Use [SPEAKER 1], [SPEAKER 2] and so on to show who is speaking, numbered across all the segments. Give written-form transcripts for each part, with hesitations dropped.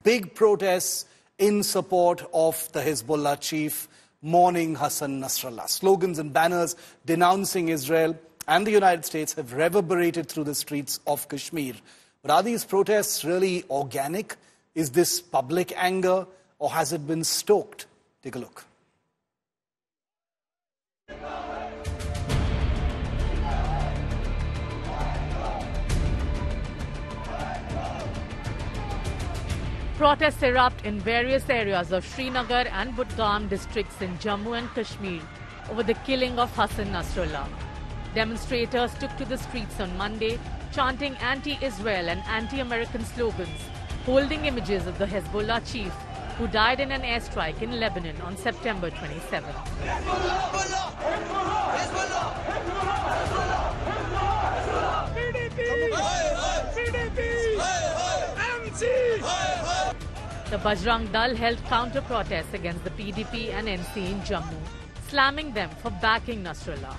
[SPEAKER 1] big protests in support of the Hezbollah chief, mourning Hassan Nasrallah. Slogans and banners denouncing Israel and the United States have reverberated through the streets of Kashmir. But are these protests really organic? Is this public anger, or has it been stoked? Take a look.
[SPEAKER 2] Protests erupt in various areas of Srinagar and Bajrang districts in Jammu and Kashmir over the killing of Hassan Nasrallah. Demonstrators took to the streets on Monday, chanting anti-Israel and anti-American slogans, holding images of the Hezbollah chief who died in an airstrike in Lebanon on September 27. The Bajrang Dal held counter-protests against the PDP and NC in Jammu, slamming them for backing Nasrullah.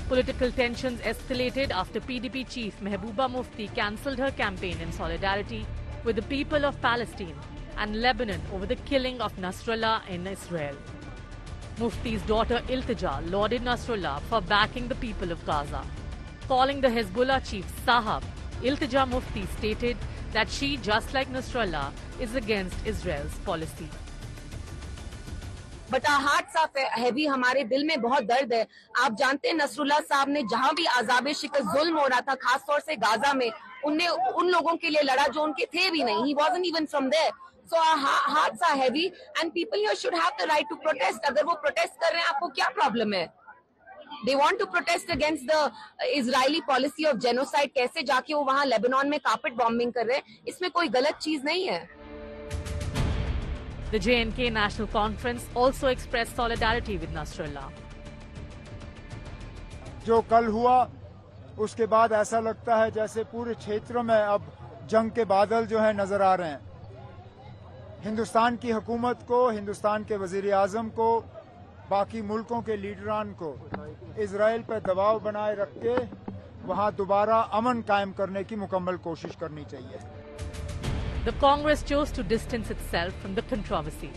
[SPEAKER 2] Political tensions escalated after PDP chief Mehbooba Mufti cancelled her campaign in solidarity with the people of Palestine and Lebanon over the killing of Nasrullah in Israel. Mufti's daughter Iltija lauded Nasrullah for backing the people of Gaza. Calling the Hezbollah chief Sahab, Iltija Mufti stated that she, just like Nasrallah, is against Israel's policy.
[SPEAKER 3] But our hearts are heavy. हमारे दिल में बहुत दर्द है. आप जानते हैं Nasrallah साहब ने जहां भी आज़ाबे शिकस्त जुल्म हो रहा था, खास तौर से गाजा में, उनने उन लोगों के लिए लड़ा जो उनके थे भी नहीं. He wasn't even from there. So our hearts are heavy, and people here should have the right to protest. अगर वो protest कर रहे हैं, आपको क्या problem है? They want to protest against the Israeli policy of genocide. कैसे जाके वो वहाँ लेबनान में carpet bombing कर रहे हैं? इसमें कोई गलत चीज नहीं है.
[SPEAKER 2] The J&K National Conference also expressed solidarity with Nasrullah.
[SPEAKER 4] जो कल हुआ, उसके बाद ऐसा लगता है जैसे पूरे क्षेत्र में अब जंग के बादल जो है नजर आ रहे हैं. हिंदुस्तान की हुकूमत को, हिंदुस्तान के वजीर आजम को, बाकी मुल्कों के लीडरान को इजराइल पर दबाव बनाए रख के वहां दोबारा अमन कायम करने की मुकम्मल कोशिश करनी चाहिए.
[SPEAKER 2] The Congress chose to distance itself from the controversy.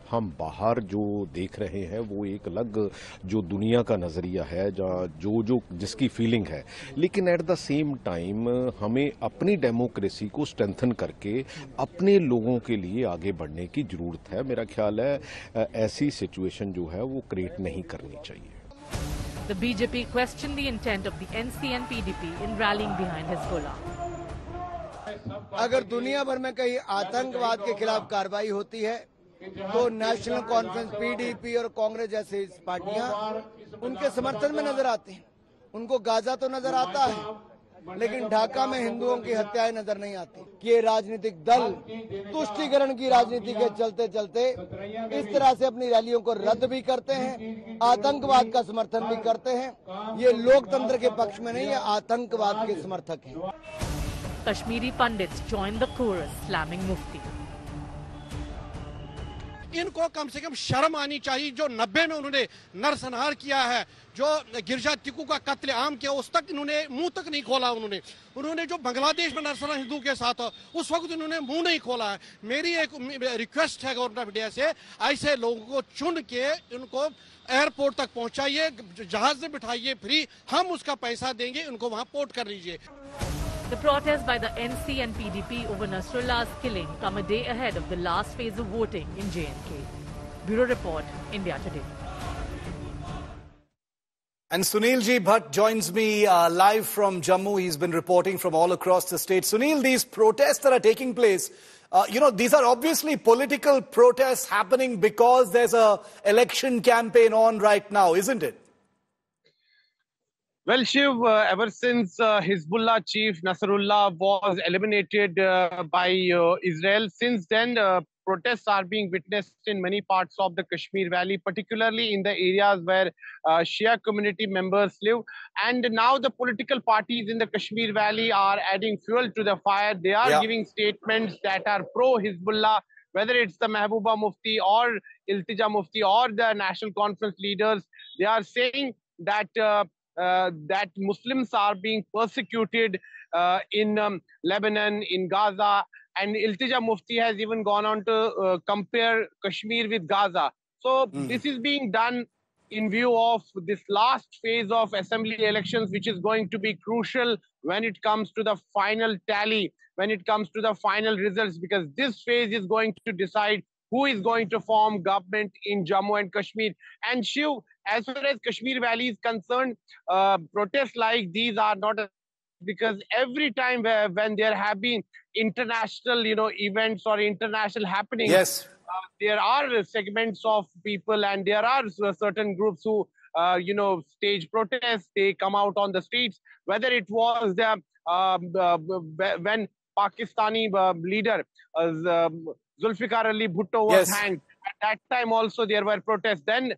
[SPEAKER 5] हम बाहर जो देख रहे हैं वो एक अलग जो दुनिया का नजरिया है, जो जिसकी फीलिंग है, लेकिन एट द सेम टाइम हमें अपनी डेमोक्रेसी को स्ट्रेंथन करके अपने लोगों के लिए आगे बढ़ने की जरूरत है. मेरा ख्याल है ऐसी सिचुएशन जो है वो क्रिएट नहीं करनी चाहिए.
[SPEAKER 2] The BJP questioned the intent of the NC and PDP in rallying behind Hezbollah.
[SPEAKER 6] अगर दुनिया भर में कहीं आतंकवाद के खिलाफ कार्रवाई होती है तो नेशनल कॉन्फ्रेंस, पीडीपी और कांग्रेस जैसी पार्टियां उनके समर्थन में नजर आती हैं. उनको गाजा तो नजर आता है, लेकिन ढाका में हिंदुओं की हत्याएं नजर नहीं आती. ये राजनीतिक दल तुष्टीकरण की राजनीति के चलते चलते इस तरह से अपनी रैलियों को रद्द भी करते हैं, आतंकवाद का समर्थन भी करते हैं. ये लोकतंत्र के पक्ष में नहीं है, आतंकवाद के समर्थक हैं.
[SPEAKER 2] Kashmiri pundits joined the chorus, slamming Mufti.
[SPEAKER 7] इनको कम से कम शर्म आनी चाहिए. जो 90 में उन्होंने नरसंहार किया है, जो गिरजा टिकू का कत्ले आम किया, उस तक इन्होंने मुंह तक नहीं खोला. उन्होंने जो बांग्लादेश में नरसंहार हिंदू के साथ उस वक्त इन्होंने मुंह नहीं खोला है. मेरी एक रिक्वेस्ट है गवर्नमेंट ऑफ इंडिया से, ऐसे लोगों को चुन के उनको एयरपोर्ट तक पहुंचाइए, जहाज से बिठाइए फ्री, हम उसका पैसा देंगे, उनको वहां पोर्ट कर लीजिए.
[SPEAKER 2] The protests by the NC and PDP over Nasrullah's killing come a day ahead of the last phase of voting in J&K. Bureau Report, India Today.
[SPEAKER 1] And Sunil Ji Bhatt joins me live from Jammu. He's been reporting from all across the state. Sunil, these protests that are taking place, these are obviously political protests happening because there's a election campaign on right now, isn't it?
[SPEAKER 8] Well, Shiv, ever since Hezbollah chief Nasrullah was eliminated by Israel, since then protests are being witnessed in many parts of the Kashmir Valley, particularly in the areas where Shia community members live. And now the political parties in the Kashmir Valley are adding fuel to the fire. They are giving statements that are pro-Hezbollah, whether it's the Mehbooba Mufti or Iltija Mufti or the National Conference leaders. They are saying that that Muslims are being persecuted in Lebanon, in Gaza, and Iltija Mufti has even gone on to compare Kashmir with Gaza. So this is being done in view of this last phase of assembly elections, which is going to be crucial when it comes to the final tally, when it comes to the final results, because this phase is going to decide who is going to form government in Jammu and Kashmir. And Shiv, as far as Kashmir Valley is concerned, protests like these are not because every time when there have been international, events or international happenings,
[SPEAKER 1] yes,
[SPEAKER 8] there are segments of people and there are certain groups who, stage protests. They come out on the streets. Whether it was when Pakistani leader Zulfikar Ali Bhutto was hanged. At that time also there were protests. Then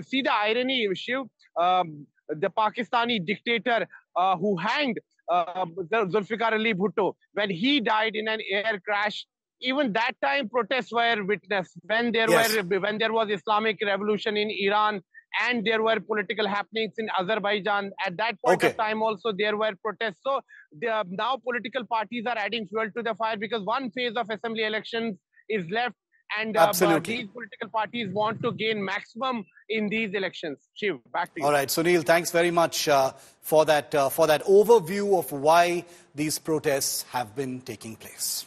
[SPEAKER 8] see the irony, Shiv, the Pakistani dictator who hanged Zulfikar Ali Bhutto, when he died in an air crash, even that time protests were witnessed. When there was Islamic revolution in Iran and there were political happenings in Azerbaijan, at that point of time also there were protests. So now political parties are adding fuel to the fire because one phase of assembly elections is left, and these political parties want to gain maximum in these elections. Shiv, back to you.
[SPEAKER 1] All right, Sunil, thanks very much for that overview of why these protests have been taking place.